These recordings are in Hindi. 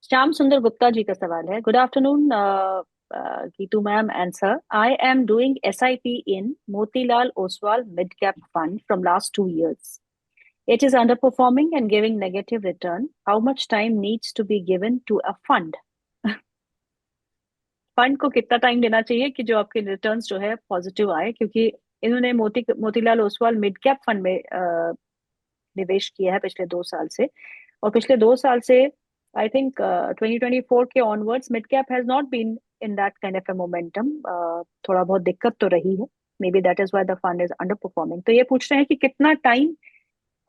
श्याम सुंदर गुप्ता जी का सवाल है। Good afternoon Geetu ma'am and sir. I am doing SIP in Motilal Oswal mid cap fund from last 2 years. It is underperforming and giving negative return. How much time needs to be given to a fund? Fund को कितना टाइम देना चाहिए कि जो आपके रिटर्न्स जो है पॉजिटिव आए, क्योंकि इन्होंने Motilal Oswal mid cap fund में निवेश किया है पिछले 2 साल से। और पिछले 2 साल से आई थिंक 2024 के onwards mid cap has not been in that kind of a momentum. थोड़ा बहुत दिक्कत तो रही है। Maybe that is why the fund is underperforming. तो ये पूछ रहे हैं कि कितना टाइम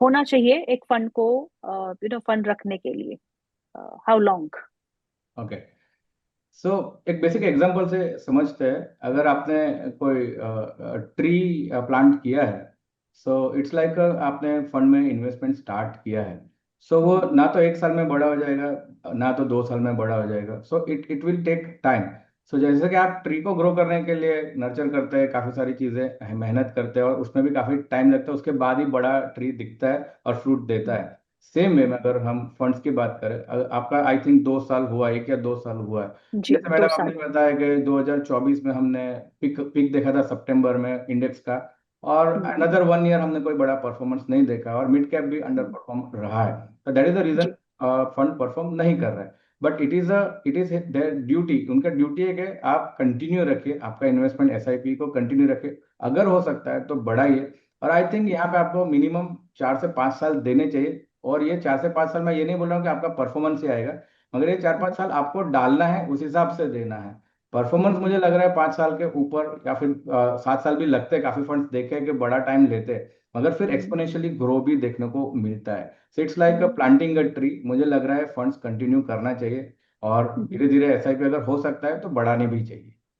होना चाहिए एक फंड को फंड रखने के लिए। How long? ओके। सो एक बेसिक एग्जांपल से समझते हैं। अगर आपने कोई ट्री प्लांट किया है, सो इट्स लाइक आपने फंड में इन्वेस्टमेंट स्टार्ट किया है। सो वो ना तो 1 साल में बड़ा हो जाएगा, ना तो 2 साल में बड़ा हो जाएगा। So it it will take time. So जैसे कि आप ट्री को ग्रो करने के लिए नर्चर करते हैं, काफ़ी सारी चीज़ें मेहनत करते हैं और उसमें भी काफ़ी टाइम लगता है, उसके बाद ही बड़ा ट्री दिखता है और फ्रूट देता है। सेम वे में अगर हम फंड्स की बात करें, आपका आई थिंक 2 साल हुआ, 1 या 2 साल हुआ है। जी, जैसे दो मैडम आपने साल बताया कि 2024 में हमने पिक पिक देखा था सितंबर में इंडेक्स का, और हम्म, अनदर 1 ईयर हमने कोई बड़ा परफॉर्मेंस नहीं देखा और मिड कैप भी अंडर हम्म, परफॉर्म रहा है। तो दैट इज द रीजन जी, फंड परफॉर्म नहीं कर रहा है। But it is their duty, उनका ड्यूटी है कि आप कंटिन्यू रखिए, आपका इन्वेस्टमेंट SIP को कंटिन्यू रखिए। अगर हो सकता है तो बढ़ाइए। और आई थिंक यहाँ पे आपको मिनिमम 4 से 5 साल देने चाहिए। और ये 4 से 5 साल मैं ये नहीं बोल रहा हूँ कि आपका परफॉर्मेंस ही आएगा, मगर ये 4 5 साल आपको डालना है, उस हिसाब से देना है। परफॉर्मेंस मुझे लग रहा है 5 साल के ऊपर या फिर 7 साल भी लगते हैं, काफी फंड्स देखे हैं कि बड़ा टाइम लेते हैं, मगर फिर हम्म, एक्सपोनेंशियली ग्रो भी देखने को मिलता है। So it's like hmm, planting a tree. मुझे लग रहा है फंड्स कंटिन्यू करना चाहिए और हम्म। धीरे धीरे SIP अगर हो सकता है तो बढ़ानी भी चाहिए।